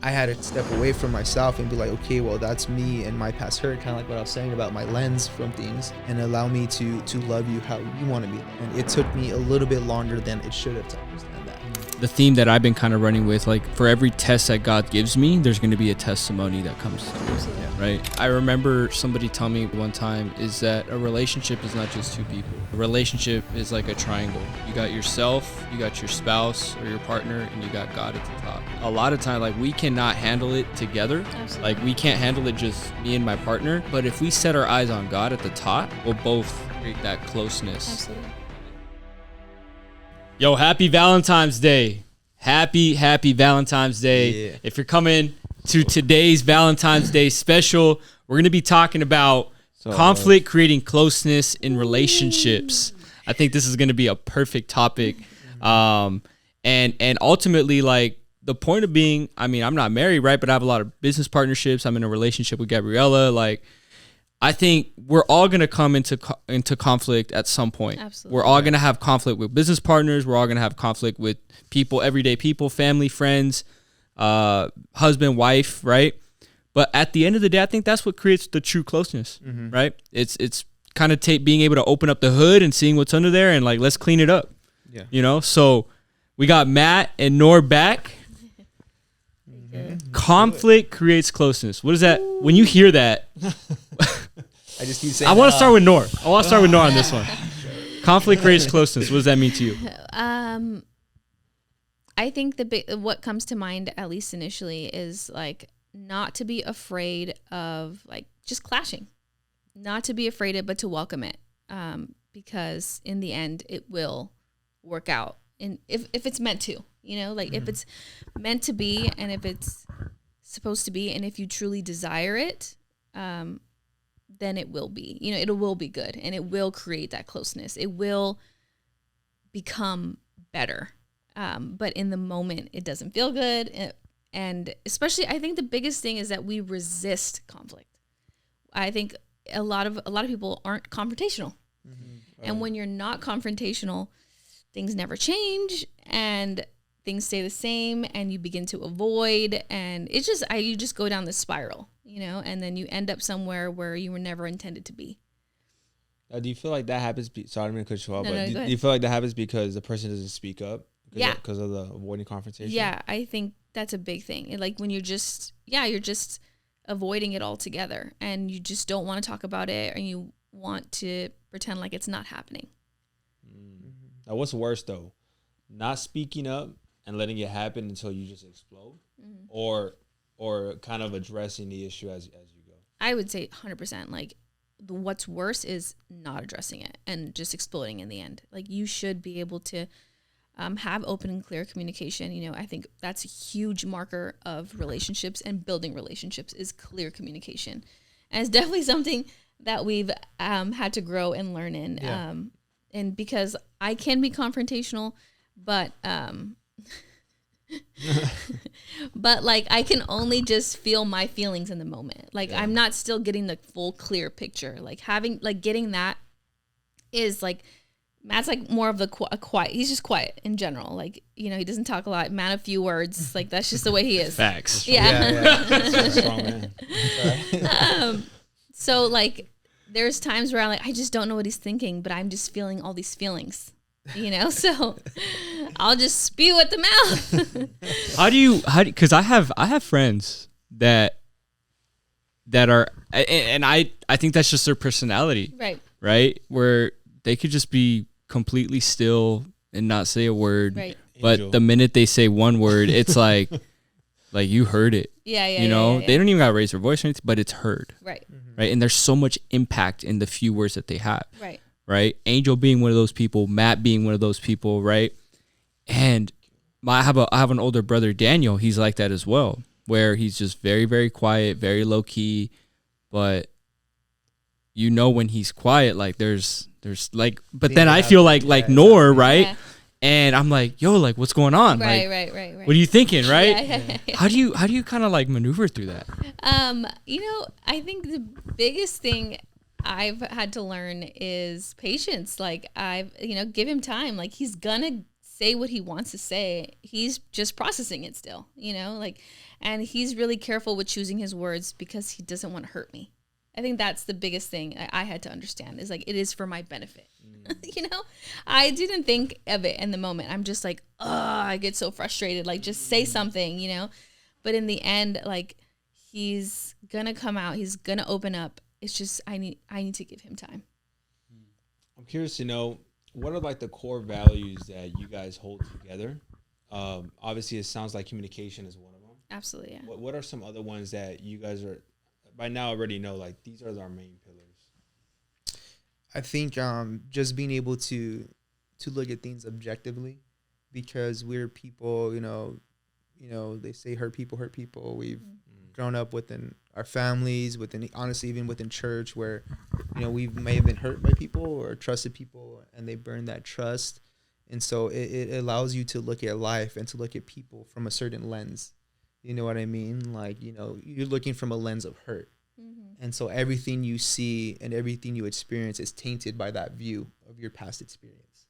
I had to step away from myself and be like, okay, well, that's me and my past hurt, kind of like what I was saying about my lens from things, and allow me to love you how you want to be. And it took me a little bit longer than it should have to understand that. The theme that I've been kind of running with, like for every test that God gives me, there's going to be a testimony that comes to me, right? I remember somebody telling me one time is that a relationship is not just two people. A relationship is like a triangle. You got yourself, you got your spouse or your partner, and you got God at the top. A lot of time, like we cannot handle it together. Absolutely. Like we can't handle it just me and my partner. But if we set our eyes on God at the top, we'll both create that closeness. Absolutely. Yo, happy Valentine's Day. Happy Valentine's Day. Yeah. If you're coming to today's Valentine's Day special, we're going to be talking about conflict creating closeness in relationships. I think this is going to be a perfect topic. And ultimately, like, the point of being, I mean, I'm not married, right? But I have a lot of business partnerships. I'm in a relationship with Gabriella. Like, I think we're all going to come into conflict at some point. Absolutely. We're all going to have conflict with business partners. We're all going to have conflict with people, everyday people, family, friends, husband, wife, right? But at the end of the day, I think that's what creates the true closeness, right? It's kind of being able to open up the hood and seeing what's under there and like, let's clean it up. Yeah. You know? So we got Matt and Nor back. Conflict creates closeness. What is that? When you hear that, I just keep saying I want to start with Nor. I want to start with Nor on this one. Conflict creates closeness. What does that mean to you? I think what comes to mind, at least initially, is like not to be afraid of like just clashing, not to be afraid of, but to welcome it, because in the end it will work out. And if it's meant to, you know, like if it's meant to be, and if it's supposed to be, and if you truly desire it, then it will be, you know, it will be good, and it will create that closeness. It will become better. But in the moment, it doesn't feel good. And especially, I think the biggest thing is that we resist conflict. I think a lot of people aren't confrontational. And when you're not confrontational, things never change and things stay the same, and you begin to avoid, and it's just, you just go down this spiral, you know, and then you end up somewhere where you were never intended to be. Do you feel like that happens? Sorry, I'm going to cut you off, No, but go do ahead. you feel like that happens because the person doesn't speak up? Yeah. Because of the avoiding confrontation? Yeah, I think that's a big thing. Like when you're just avoiding it altogether, and you just don't want to talk about it, and you want to pretend like it's not happening. Now, what's worse though? Not speaking up and letting it happen until you just explode, or kind of addressing the issue as you go? I would say 100%. Like what's worse is not addressing it and just exploding in the end. Like you should be able to have open and clear communication. You know, I think that's a huge marker of relationships and building relationships is clear communication. And it's definitely something that we've had to grow and learn in. Yeah. And because I can be confrontational, but but like I can only just feel my feelings in the moment. Like I'm not still getting the full clear picture. Like getting that is like, Matt's like more of a quiet. He's just quiet in general. Like, you know, he doesn't talk a lot. Man of few words. Like that's just the way he is. Facts. Yeah. Strong man. So like, there's times where I'm like, I just don't know what he's thinking, but I'm just feeling all these feelings, you know? So I'll just spew at the mouth. How do you, cause I have friends that are, and I think that's just their personality. Right. Where they could just be completely still and not say a word. Right. But Angel. the minute they say one word, it's like you heard it. Yeah. You know, they don't even got to raise their voice or anything, but it's heard. Right. Right. And there's so much impact in the few words that they have. Right. Right. Angel being one of those people, Matt being one of those people. Right. And I have an older brother, Daniel. He's like that as well, where he's just very, very quiet, very low key. But you know, when he's quiet, like there's like, but then I feel like Nor, right? Yeah. And I'm like, yo, like what's going on? Right. What are you thinking? Right. Yeah. How do you kind of like maneuver through that? You know, I think the biggest thing I've had to learn is patience. Like give him time. Like he's gonna say what he wants to say. He's just processing it still, you know, like, and he's really careful with choosing his words because he doesn't want to hurt me. I think that's the biggest thing I had to understand is like, it is for my benefit. You know, I didn't think of it in the moment. I'm just like, oh, I get so frustrated. Like, just say something, you know, but in the end, like, he's gonna come out. He's gonna open up. It's just, I need to give him time. I'm curious to know, what are like the core values that you guys hold together? Obviously, it sounds like communication is one of them. Absolutely, yeah. What are some other ones that you guys are by now already know, like these are our main pillars? I think just being able to look at things objectively, because we're people, you know, they say hurt people. We've grown up within our families, within, honestly, even within church, where, you know, we may have been hurt by people or trusted people, and they burn that trust. And so it allows you to look at life and to look at people from a certain lens. You know what I mean? Like, you know, you're looking from a lens of hurt. And so everything you see and everything you experience is tainted by that view of your past experience.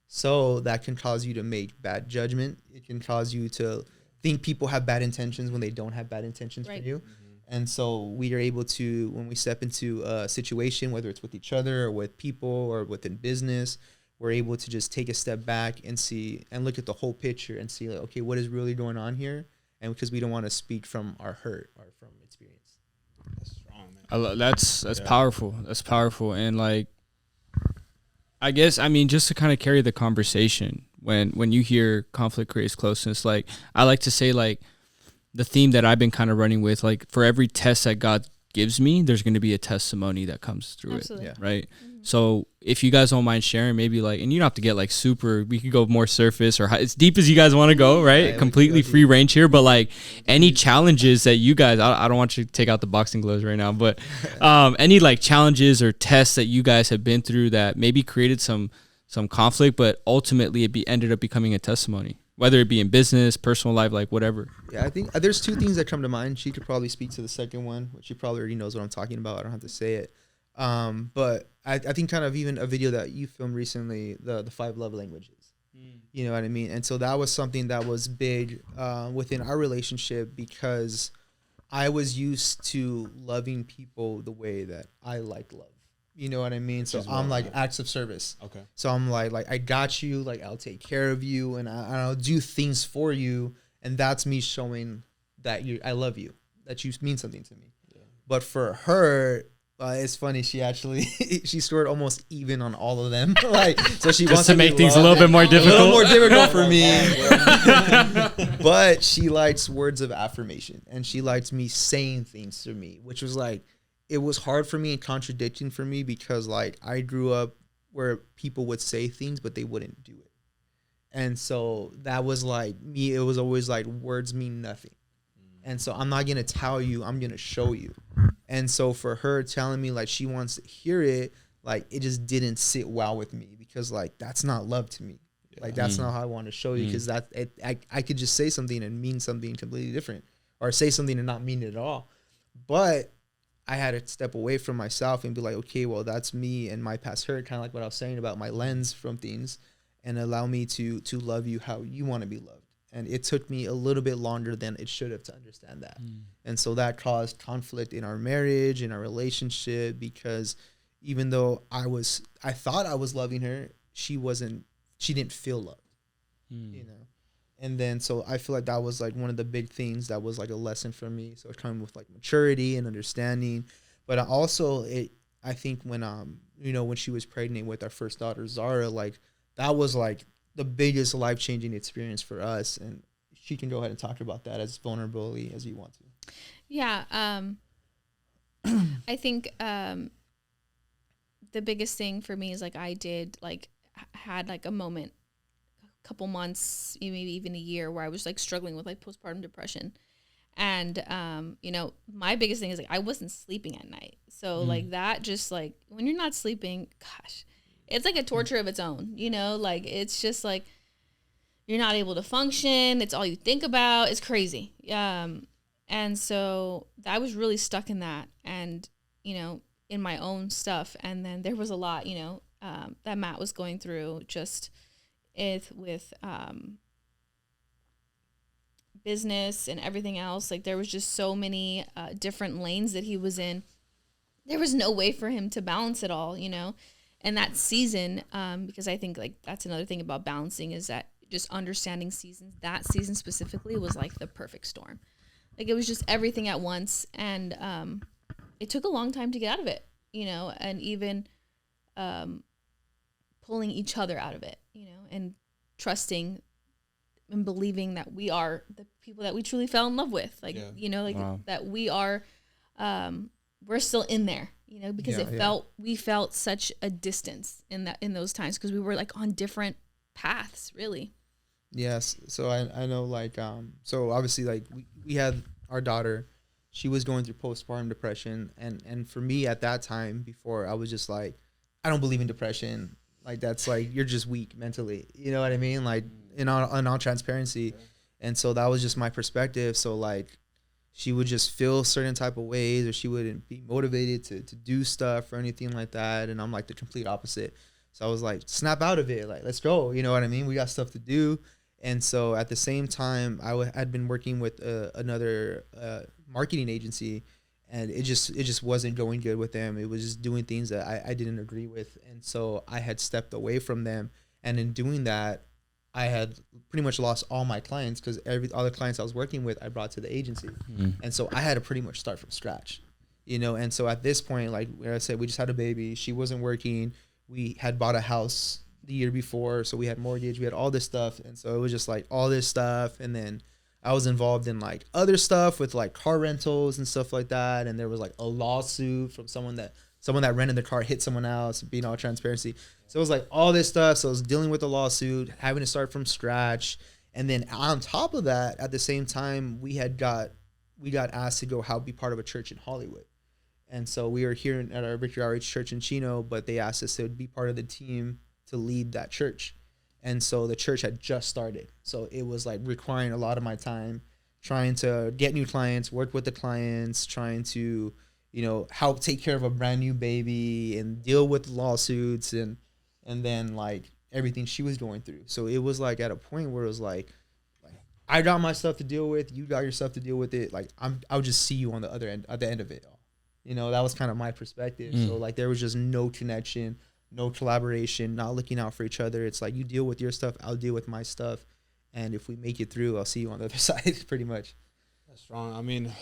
So that can cause you to make bad judgment. It can cause you to think people have bad intentions when they don't have bad intentions for you. And so we are able to, when we step into a situation, whether it's with each other or with people or within business, we're able to just take a step back and see and look at the whole picture and see, like, okay, what is really going on here? And because we don't want to speak from our hurt or from experience. That's strong, man. That's powerful. That's powerful. And like, I guess, I mean, just to kind of carry the conversation, when you hear conflict creates closeness, like, I like to say, like, the theme that I've been kind of running with, like, for every test that God gives me, there's going to be a testimony that comes through Absolutely. it. Right. So if you guys don't mind sharing, maybe like, and you don't have to get like super, we could go more surface or high, as deep as you guys want to go, right? Yeah, completely free range here, but like any challenges that you guys, I don't want you to take out the boxing gloves right now, but any like challenges or tests that you guys have been through that maybe created some conflict, but ultimately it ended up becoming a testimony, whether it be in business, personal life, like whatever. Yeah, I think there's two things that come to mind. She could probably speak to the second one, which she probably already knows what I'm talking about. I don't have to say it. But I think kind of even a video that you filmed recently, the 5 love languages. You know what I mean? And so that was something that was big within our relationship, because I was used to loving people the way that I like love. You know what I mean? So I'm like acts of service. Okay. So I'm like I got you, like I'll take care of you, and I'll do things for you, and that's me showing that I love you, that you mean something to me. Yeah. But for her, it's funny. She actually she scored almost even on all of them. Like, so she wants to make things a little bit more difficult. A little more difficult for me. But she likes words of affirmation, and she likes me saying things to me, which was like, it was hard for me and contradicting for me, because like I grew up where people would say things but they wouldn't do it. And so that was like me, it was always like words mean nothing. And so I'm not going to tell you, I'm going to show you. And so for her telling me like she wants to hear it, like it just didn't sit well with me, because like that's not love to me. Like that's not how I want to show you, because I could just say something and mean something completely different, or say something and not mean it at all. But I had to step away from myself and be like, okay, well, that's me and my past hurt, kind of like what I was saying about my lens from things, and allow me to love you how you want to be loved. And it took me a little bit longer than it should have to understand that. And so that caused conflict in our marriage, in our relationship, because even though I thought I was loving her, she didn't feel loved, you know? And then, so I feel like that was like one of the big things that was like a lesson for me. So it came with like maturity and understanding. But I think when, when she was pregnant with our first daughter, Zara, like that was like the biggest life-changing experience for us. And she can go ahead and talk about that as vulnerably as you want to. Yeah. I think the biggest thing for me is like I had like a moment, couple months, maybe even a year, where I was like struggling with like postpartum depression. And my biggest thing is like I wasn't sleeping at night. So like that, just like when you're not sleeping, gosh, it's like a torture of its own, like it's just like you're not able to function. It's all you think about. It's crazy. And so I was really stuck in that, and in my own stuff. And then there was a lot that Matt was going through, just with business and everything else. Like there was just so many different lanes that he was in. There was no way for him to balance it all, you know. And that season, because I think like that's another thing about balancing is that just understanding seasons. That season specifically was like the perfect storm. Like it was just everything at once, and it took a long time to get out of it, you know, and even pulling each other out of it, you know, and trusting and believing that we are the people that we truly fell in love with, like you know, like that we are, we're still in there, you know, because we felt such a distance in those times because we were like on different paths, really. Yes. So I know like so obviously like we had our daughter, she was going through postpartum depression, and for me at that time before I was just like, I don't believe in depression. Like that's like you're just weak mentally. You know what I mean? Like in all transparency. And so that was just my perspective. So like she would just feel certain type of ways, or she wouldn't be motivated to do stuff or anything like that. And I'm like the complete opposite. So I was like, snap out of it. Like, let's go. You know what I mean? We got stuff to do. And so at the same time, I'd been working with another marketing agency, and it just wasn't going good with them. It was just doing things that I didn't agree with. And so I had stepped away from them. And in doing that, I had pretty much lost all my clients because all the clients I was working with, I brought to the agency. And so I had to pretty much start from scratch, you know? And so at this point, like I said, we just had a baby. She wasn't working. We had bought a house the year before, so we had mortgage, we had all this stuff. And so it was just like all this stuff. And then I was involved in like other stuff with like car rentals and stuff like that. And there was like a lawsuit from someone that rented the car hit someone else, being all transparency. So it was like all this stuff. So I was dealing with the lawsuit, having to start from scratch. And then on top of that, at the same time, we got asked to go be part of a church in Hollywood. And so we were here at our Victory Outreach Church in Chino, but they asked us to be part of the team to lead that church. And so the church had just started. So it was like requiring a lot of my time, trying to get new clients, work with the clients, trying to, you know, help take care of a brand new baby and deal with lawsuits and then like everything she was going through. So it was like at a point where it was like I got my stuff to deal with, you got your stuff to deal with it. Like I'll just see you on the other end, at the end of it all. You know, that was kind of my perspective. So like there was just no connection, no collaboration, not looking out for each other. It's like you deal with your stuff, I'll deal with my stuff. And if we make it through, I'll see you on the other side, pretty much. That's strong. I mean,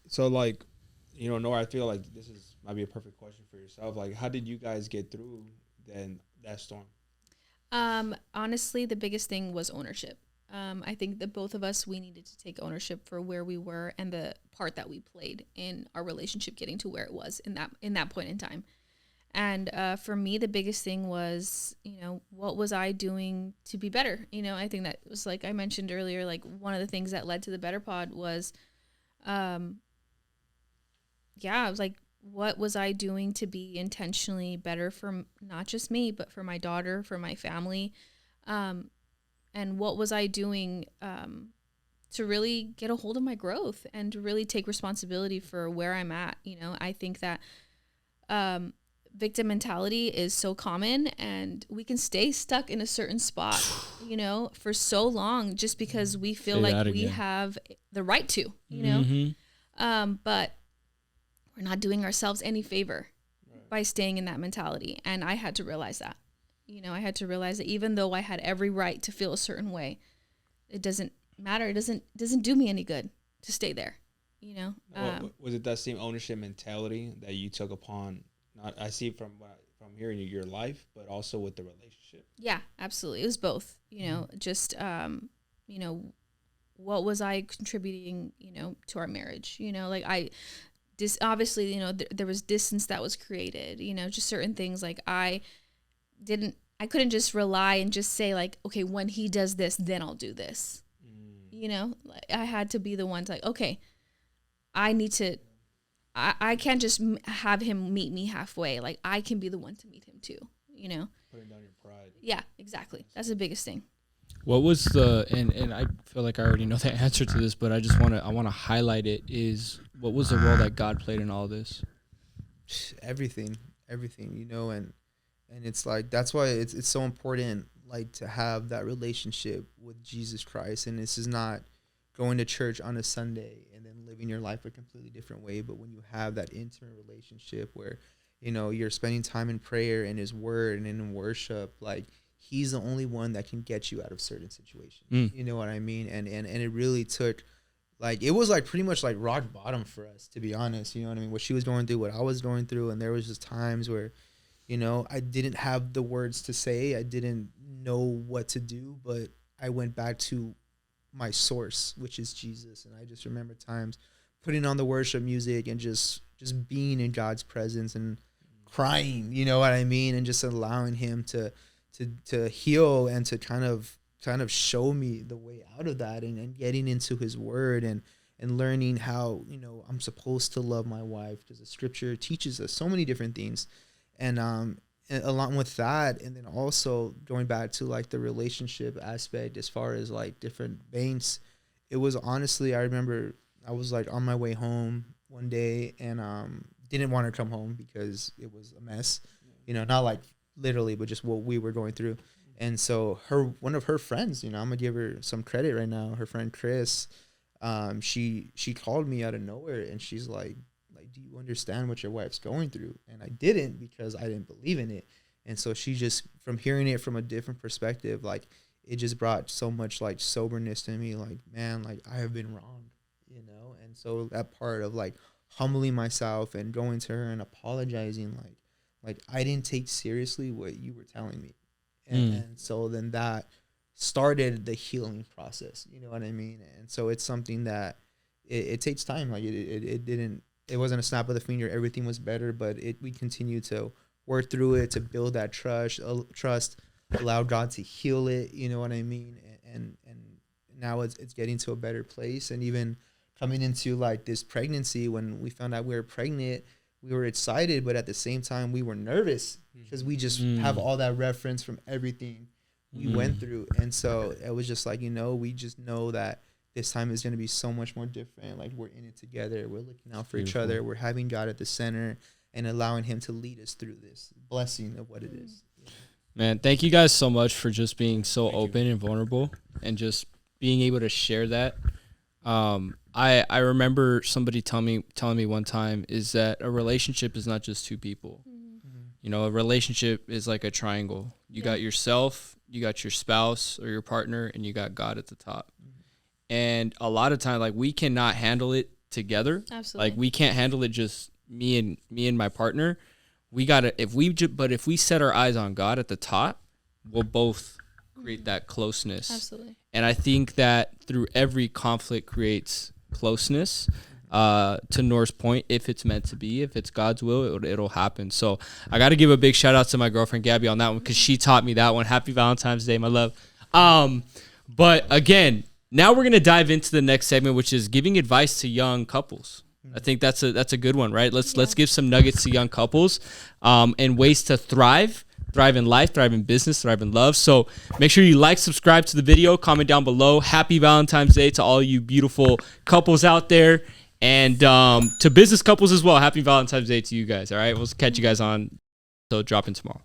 so like, you know, Nora, I feel like this might be a perfect question for yourself. Like, how did you guys get through that storm? Honestly, the biggest thing was ownership. I think that both of us, we needed to take ownership for where we were and the part that we played in our relationship getting to where it was in that point in time. And for me, the biggest thing was, you know, what was I doing to be better? You know, I think that was like I mentioned earlier, like one of the things that led to the Better Pod was, I was like, what was I doing to be intentionally better for not just me, but for my daughter, for my family? And what was I doing to really get a hold of my growth and to really take responsibility for where I'm at? You know, I think that victim mentality is so common, and we can stay stuck in a certain spot, you know, for so long just because we feel like we have the right to, you know, but we're not doing ourselves any favor by staying in that mentality. And I had to realize that, you know, I had to realize that even though I had every right to feel a certain way, it doesn't matter. It doesn't do me any good to stay there, you know? Was it that same ownership mentality that you took upon? I see from hearing your life, but also with the relationship. Yeah, absolutely. It was both, you know, just, you know, what was I contributing, you know, to our marriage? You know, like obviously, you know, there was distance that was created, you know, just certain things like I couldn't just rely and just say like, okay, when he does this, then I'll do this. You know, like I had to be the one to like, okay, I can't just have him meet me halfway. Like I can be the one to meet him too, you know? Putting down your pride. Yeah, exactly. That's the biggest thing. What was and I feel like I already know the answer to this, but I want to highlight it, is what was the role that God played in all this? Everything, you know, and it's like, that's why it's so important. like to have that relationship with Jesus Christ. And this is not going to church on a Sunday and then living your life a completely different way, but when you have that intimate relationship where, you know, you're spending time in prayer and his word and in worship, like he's the only one that can get you out of certain situations. You know what I mean? And it really took, like, it was like pretty much like rock bottom for us, to be honest. You know what I mean? What she was going through, what I was going through. And there was just times where, you know, I didn't have the words to say. I didn't know what to do, but I went back to my source, which is Jesus. And I just remember times putting on the worship music and just being in God's presence and crying, you know what I mean? And just allowing him to heal and to kind of show me the way out of that, and getting into his word and learning how, you know, I'm supposed to love my wife, because the scripture teaches us so many different things. And along with that, and then also going back to like the relationship aspect as far as like different veins, it was honestly, I remember I was like on my way home one day and didn't want to come home because it was a mess, you know, not like literally, but just what we were going through. And so one of her friends, you know, I'm gonna give her some credit right now, her friend Chris, she called me out of nowhere and she's like, do you understand what your wife's going through? And I didn't, because I didn't believe in it. And so she just, from hearing it from a different perspective, like it just brought so much like soberness to me, like, man, like I have been wrong, you know? And so that part of like humbling myself and going to her and apologizing, like I didn't take seriously what you were telling me. And so then that started the healing process, you know what I mean? And so it's something that it takes time. Like it wasn't a snap of the finger, everything was better, but we continue to work through it, to build that trust, allow God to heal it, you know what I mean? And now it's getting to a better place. And even coming into like this pregnancy, when we found out we were pregnant, we were excited, but at the same time we were nervous because we just have all that reference from everything we went through. And so it was just like, you know, we just know that this time is going to be so much more different. Like we're in it together. We're looking out for each other. We're having God at the center and allowing him to lead us through this blessing of what it is. Man, thank you guys so much for just being so open and vulnerable and just being able to share that. I remember somebody telling me one time is that a relationship is not just two people. You know, a relationship is like a triangle. You got yourself, you got your spouse or your partner, and you got God at the top. And a lot of times, like, we cannot handle it together. Absolutely. Like, we can't handle it just me and my partner. We gotta, if we set our eyes on God at the top, we'll both create that closeness. Absolutely. And I think that through every conflict creates closeness. To Noor's point, if it's meant to be, if it's God's will, it'll happen. So I got to give a big shout out to my girlfriend Gabby on that one, because she taught me that one. Happy Valentine's Day, my love. But again, now we're gonna dive into the next segment, which is giving advice to young couples. I think that's a good one, right? Let's give some nuggets to young couples, and ways to thrive in life, thrive in business, thrive in love. So make sure you like, subscribe to the video, comment down below. Happy Valentine's Day to all you beautiful couples out there, and to business couples as well. Happy Valentine's Day to you guys. All right, we'll catch you guys on. So drop in tomorrow.